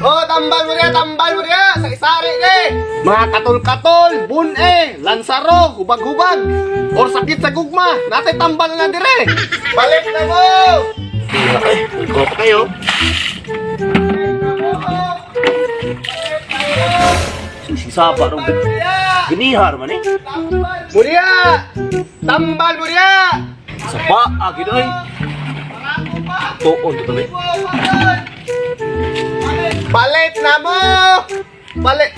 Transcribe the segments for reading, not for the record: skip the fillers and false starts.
Oh, tambal mo riya, sa isari ni. Mga katol-katol, bun-e, lansaro, hubag-hubag, or sakit sa gugma, natay tambal na dire. Balik na mo! Ikaw pa kayo. Susi sapa rin. Ginihar man eh. Muriya! Tambal mo riya! Sa paa, ginoy. Tuon to tabi. Balik na mo! Balik!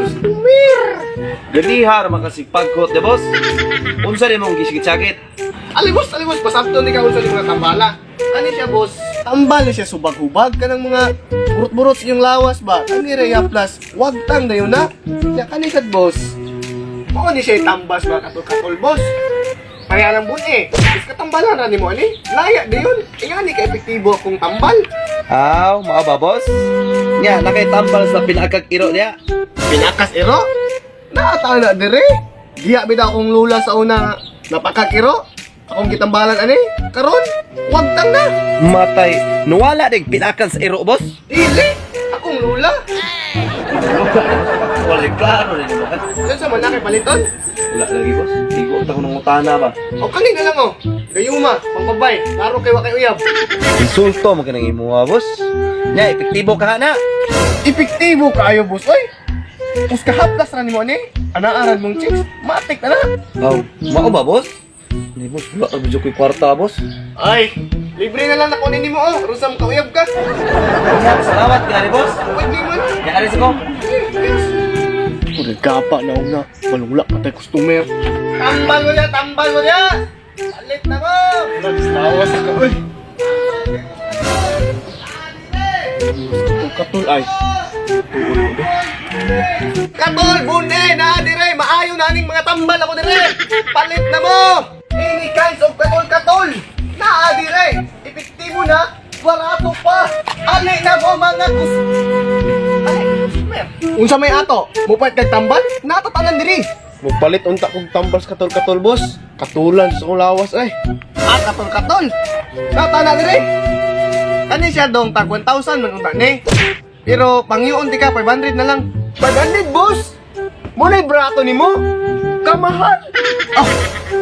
Customer! Ginihar makasipagkot de boss. Unsa rin mong gisigit-sakit? Alimos, pasabto ni ka sa mga tambala. Ano siya, boss? Tambal siya subag-hubag ka ng mga burot-burot sa iyong lawas ba? Kani Rhea Plus, wag tang na yun na. Kaya kanisad, boss. Oo ni siya tambas ba katol-katol, boss. Kaya lang bun eh. Is katambalan na ni mo, ani? Laya di yun. Kaya ni ka-epektibo akong tambal. Aw, mao ba boss? Nya, nakay-tambal sa pinakag-iro niya. Pinakas ero? Naata na dire. Giya bida akong lula sa una napakakiro. Akong kitambalan ani. Karon, wag tang na. Matay, nuwala din pinakan sa iro boss. Dili, akong lula. Wala klaro rin mo. Yan sa malaki paliton. Wala lagi boss. Igo ta ko ng utana ba. O kanina lang o. Gayuma, pangpabay. Laro kay wakay uyab. Insulto mo kanang imo boss. Nya, epektibo ka na. Epektibo kaayo, boss. Oy. Kus kahaplas ra nimo ani. Anaaran mong chicks. Matik na na. Aw, mao ba boss? Ni boss, wala ka medyo ko'y kwarta boss. Ay, libre na lang na kunin nimo oh. Rusam ka uyab ka. Salamat gani boss. Pwede man. Ya alis ko. Yes. Udah gapa na una. Malula patay customer. Tambal mo niya. Salit na mo. Nagtawas ka. Uy. Katul ay. Katul bune na dire. Maayo na aning mga tambal ako dire. Palit na mo. Any kinds of katol. Na dire. Epektibo na. Barato pa. Ali na mo mga unsa may ato? Mupait kag tambal? Natatanan diri. Mupalit unta kog tambal sa katol-katol, boss. Katulan sa kong lawas ay. Ah, katol-katol. Natana diri. Kani siya dong tag 1,000 man unta ni. Pero pangyoon di ka 500 na lang. 500, boss. Mulay brato nimo. Kamahal. Ah,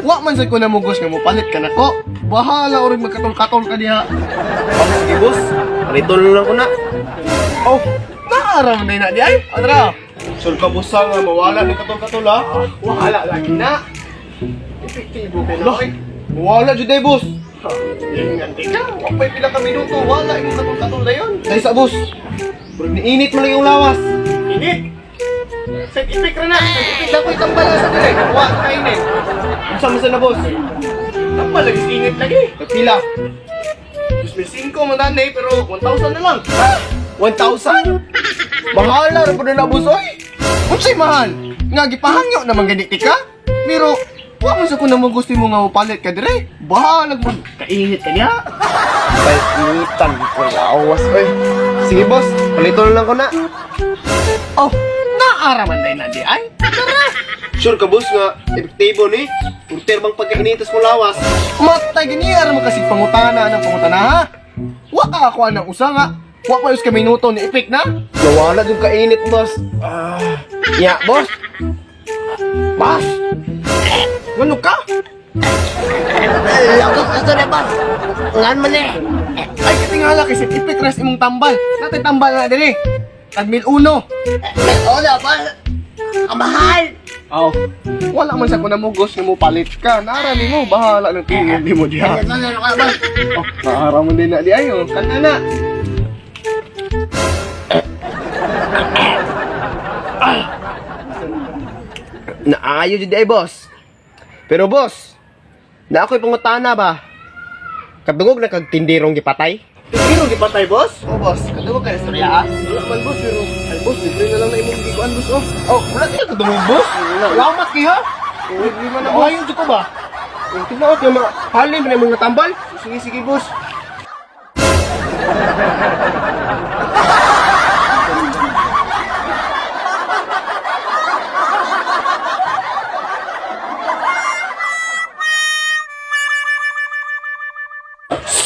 wa man sa ko na mugos nga mupalit ka nako. Bahala orig magkatol-katol ka diha. Sige boss. Palito lang ko na. Oh, naaraw na di ay. Adra. Sul ka busa nga mawala ni katol-katol ha. Wala lagi na. Epektibo ka na. Wala jud ay boss. Ingat ka. Wa pa pila ka minuto wala yung katol-katol na yun. Dahil sa boss. Pero niinit mo lang yung lawas. Init. Set effect ra na. Set effect dapat tambala sa dire. Wa kainin. Unsa man sa na boss? Tambal lagi init lagi. Pila. 2,500 man danay pero 1,000 na lang. 1,000? Mahal na rin po na boss, oy. Unsay mahal? Nga gipahangyo naman ganiti ka? Pero, wa man sa kung naman gusto mo nga mapalit ka dire. Bahalag mo. Kainit ka niya. Kainitan ko lawas, oy. Sige boss, palito na lang ko na. Oh, naaraman na na di ay. Tara. Sure ka boss nga, epektibo ni. Urter bang pagkainitas mo lawas. Matay ganyan mo kasi pangutana ng pangutana ha. Wa ka ako ng usa nga. Wa pa yung minuto ni Epik na. Nawala yung kainit, boss. Ya, boss. Boss. Ano ka? Lagos na to na boss. Ngan man eh. Ay, katingala kasi Epik res imong tambal. Natay tambal na diri. Tagmil uno. Oo na boss. Kamahal. Aw. Wala man sa ko namugos nga mo palit ka. Narami mo, bahala ng tingin di mo diha. Ano na ka boss? Oh, naaraw mo din na di ayo. Kanta na. Naayo jud ay boss. Pero boss, na ako'y pangutana ba? Kadungog na kag tindirong gipatay? Tindirong gipatay, boss? Oh, boss. Kadungog ka istorya, ah? Wala man, boss. Pero, ay, boss, libre na lang na imong gikuan, boss, oh. Oh, wala kayo kadungog, boss? Salamat kayo, hindi man ako. Ayaw dito ko ba? Tignan ko yung mga halim na mga tambal. Sige, sige, boss.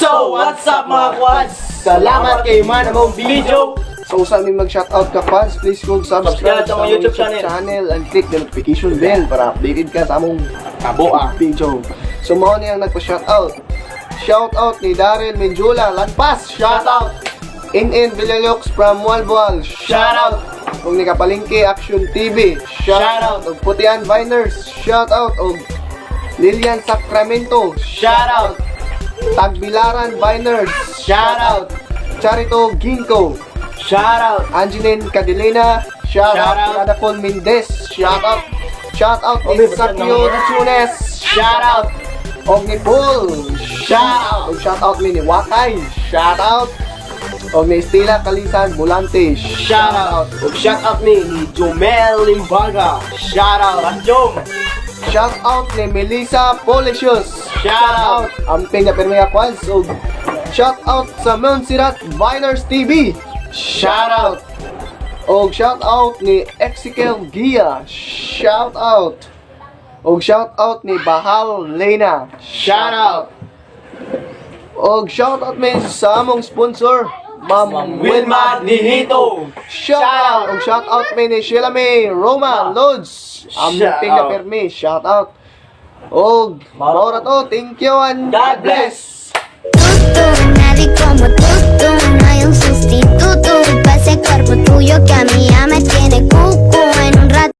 So, what's up mga quads? Salamat kay man among video. So sa aming mag-shoutout ka fans, please kung subscribe Subscribe sa among YouTube channel. and click the notification bell para updated ka sa among video. So mao ni ang nagpa-shoutout. Shoutout ni Daryl Menjula, Lagpas, shoutout. In Villalux from Walbual, shoutout. Kung ni Kapalingki Action TV, shoutout. Og Putian Viners, shoutout. Og Lilian Sacramento, shoutout. Tagbilaran Viners, shoutout. Charito Ginko, shoutout. Angeline Cadilena, shoutout. Radacol Mendez, shoutout. Shoutout ni Sakyo Tunes, shoutout. Og ni Paul, shoutout. Og shoutout ni Wakay, shoutout. Og ni Estela Kalisan Volante, shoutout. Og shout out ni Jomel Limbaga. Shout out Anjong. Shoutout ni Melissa Policious, shoutout. Amping na Permea Quads. Og shoutout sa Montserrat Viners TV, shoutout. Og shoutout ni Ezekiel Gia, shoutout. Og shoutout ni Bahal Lena, shoutout. Og shoutout min sa among sponsor, Ma'am Wilma Dihito. Shoutout! Og shoutout min ni Sheila May Roma Lods. Amping na Permi, shoutout. Og maura to, thank you and God bless. Nadie como tú, no hay un sustituto para ese cuerpo tuyo que a mí ya me tiene cucu en un rato.